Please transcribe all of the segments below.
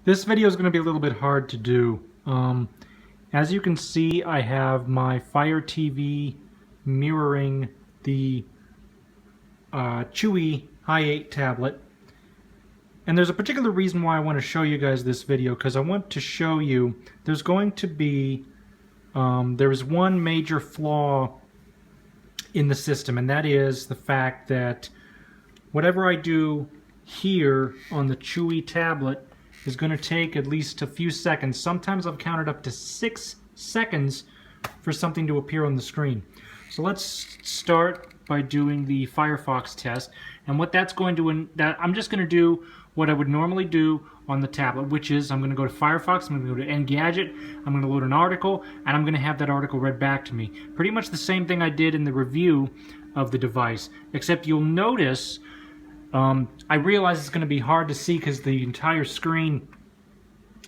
This video is going to be a little bit hard to do. As you can see, I have my Fire TV mirroring the Chuwi Hi8 tablet. And there's a particular reason why I want to show you guys this video, because I want to show you there's going to be there is one major flaw in the system, and that is the fact that whatever I do here on the Chuwi tablet is going to take at least a few seconds. Sometimes I've counted up to 6 seconds for something to appear on the screen. So let's start by doing the Firefox test. And what that's going to, I'm just going to do what I would normally do on the tablet, which is I'm going to go to Firefox, I'm going to go to Engadget, I'm going to load an article, and I'm going to have that article read back to me. Pretty much the same thing I did in the review of the device, except you'll notice I realize it's going to be hard to see because the entire screen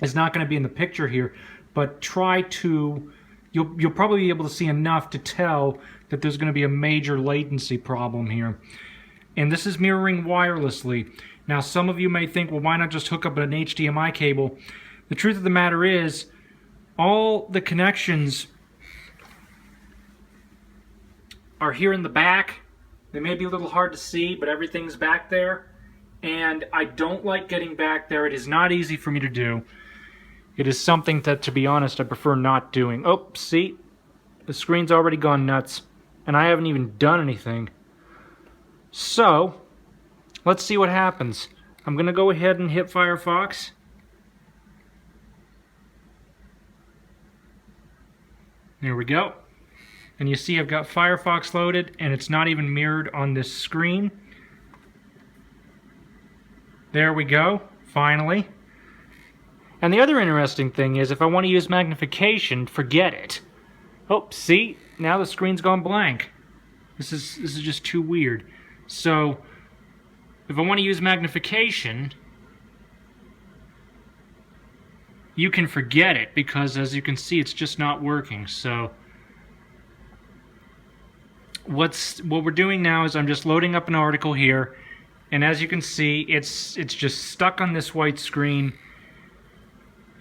is not going to be in the picture here, but try to, you'll probably be able to see enough to tell that there's going to be a major latency problem here. And this is mirroring wirelessly. Now some of you may think, well, why not just hook up an HDMI cable? The truth of the matter is, all the connections are here in the back. They may be a little hard to see, but everything's back there. And I don't like getting back there. It is not easy for me to do. It is something that, to be honest, I prefer not doing. Oh, see? The screen's already gone nuts. And I haven't even done anything. So, let's see what happens. I'm going to go ahead and hit Firefox. There we go. And you see I've got Firefox loaded, and it's not even mirrored on this screen. There we go, finally. And the other interesting thing is, if I want to use magnification, forget it. Oh, see? Now the screen's gone blank. This is just too weird. So, if I want to use magnification, you can forget it, because as you can see, it's just not working. So, what we're doing now is I'm just loading up an article here, and as you can see, it's just stuck on this white screen.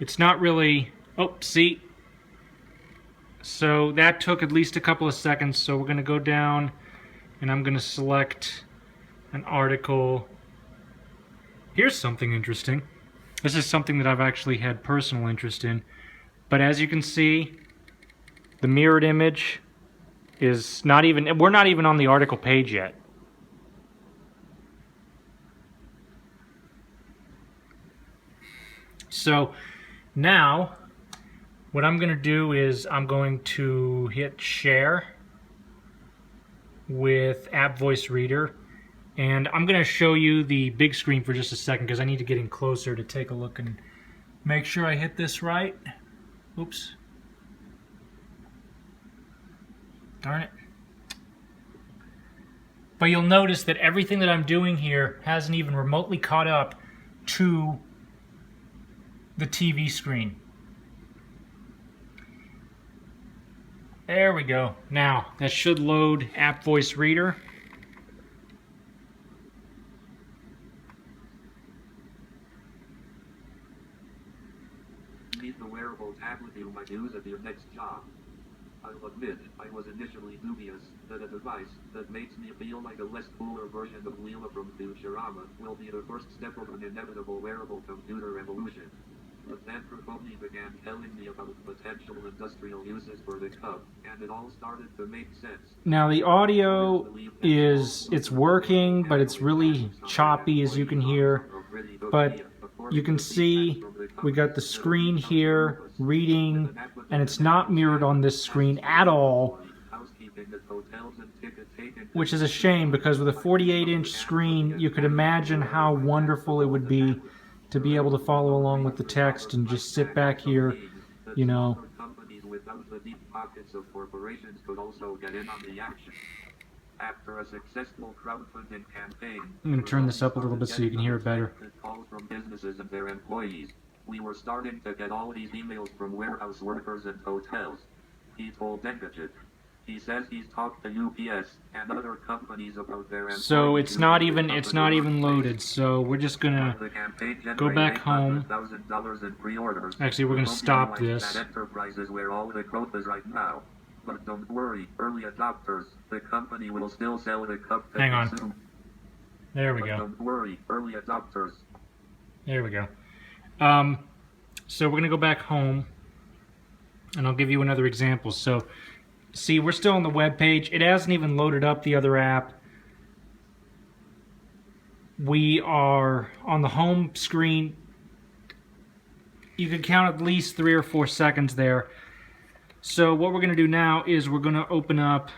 It's not really, oh, see? So that took at least a couple of seconds. So we're going to go down, and I'm going to select an article. Here's something interesting. This is something that I've actually had personal interest in. But as you can see, the mirrored image is not even, we're not even on the article page yet. So now what I'm going to do is I'm going to hit share with App Voice Reader, and I'm going to show you the big screen for just a second because I need to get in closer to take a look and make sure I hit this right. Oops. Darn it. But you'll notice that everything that I'm doing here hasn't even remotely caught up to the TV screen. There we go. Now, that should load App Voice Reader. Need the wearable tablet you might use at your next job. I'll admit, I was initially dubious that a device that makes me feel like a less cooler version of Wheeler from Futurama will be the first step of an inevitable wearable computer revolution. But then Prokofny began telling me about potential industrial uses for the Cub, and it all started to make sense. Now the audio it's working, but it's really choppy, as you can hear. But you can see we got the screen here reading, and it's not mirrored on this screen at all, which is a shame, because with a 48-inch screen you could imagine how wonderful it would be to be able to follow along with the text and just sit back here, you know. After a successful crowdfunding campaign, I'm going to turn this up a little bit so you can hear it better. Calls from businesses and their employees. We were starting to get all these emails from warehouse workers and hotels. He told Engadget. He says he's talked to UPS and other companies about their So it's not even loaded. loaded. So we're just gonna go back home. In pre-orders. Actually, we're gonna stop this. That Enterprise is where all the growth is right now. But don't worry, early adopters, the company will still sell the cup. Hang on. Soon. There we But go. don't worry, early adopters. There we go. So we're gonna go back home, and I'll give you another example. So, see, we're still on the web page. It hasn't even loaded up the other app. We are on the home screen. You can count at least 3 or 4 seconds there. So what we're going to do now is we're going to open up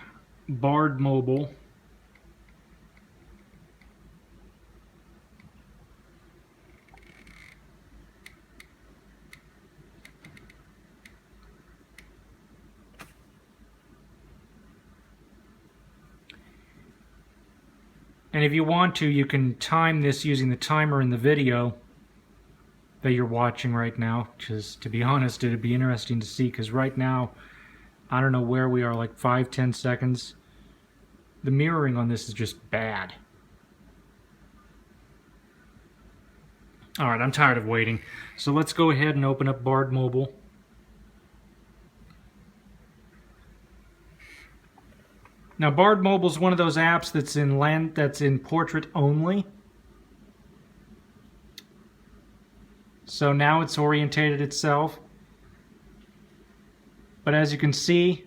Bard Mobile. And if you want to, you can time this using the timer in the video that you're watching right now. Just to be honest, it'd be interesting to see, because right now, I don't know where we are, like 5-10 seconds. The mirroring on this is just bad. Alright, I'm tired of waiting. So let's go ahead and open up Bard Mobile. Now, Bard Mobile is one of those apps that's in portrait only. So now it's orientated itself. But as you can see,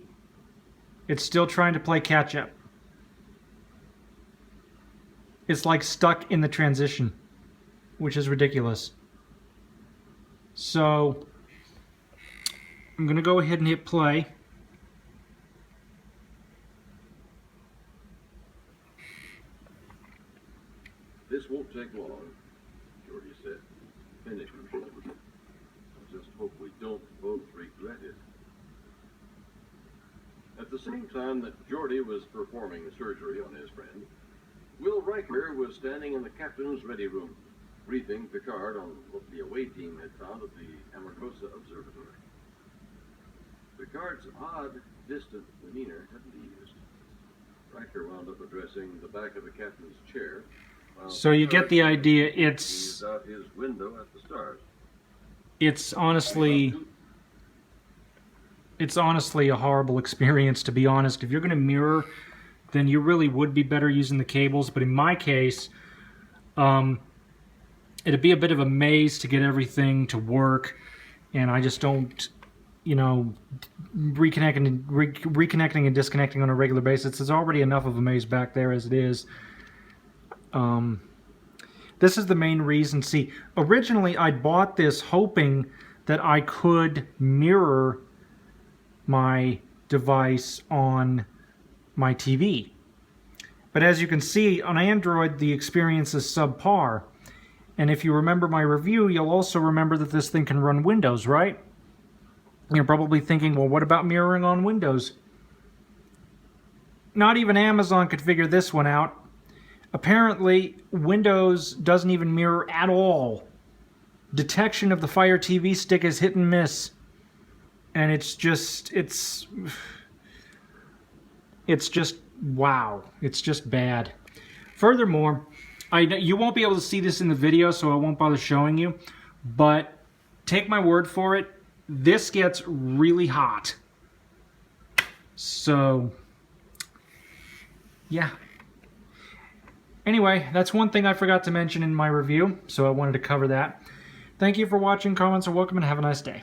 it's still trying to play catch up. It's like stuck in the transition, which is ridiculous. So I'm going to go ahead and hit play. This won't take long, Geordi said. Finish it. I just hope we don't both regret it. At the same time that Geordi was performing surgery on his friend, Will Riker was standing in the captain's ready room, briefing Picard on what the away team had found at the Amargosa Observatory. Picard's odd, distant demeanor had eased. Riker wound up addressing the back of the captain's chair. So you get the idea. It's out his window at the stars. It's honestly a horrible experience, to be honest. If you're going to mirror, then you really would be better using the cables. But in my case, it'd be a bit of a maze to get everything to work, and I just don't, reconnecting and disconnecting on a regular basis. There's already enough of a maze back there as it is. This is the main reason. See, originally I bought this hoping that I could mirror my device on my TV. But as you can see, on Android, the experience is subpar. And if you remember my review, you'll also remember that this thing can run Windows, right? You're probably thinking, well, what about mirroring on Windows? Not even Amazon could figure this one out. Apparently, Windows doesn't even mirror at all. Detection of the Fire TV stick is hit and miss. And it's just, wow. It's just bad. Furthermore, you won't be able to see this in the video, so I won't bother showing you. But take my word for it, this gets really hot. So, yeah. Anyway, that's one thing I forgot to mention in my review, so I wanted to cover that. Thank you for watching, comments are welcome, and have a nice day.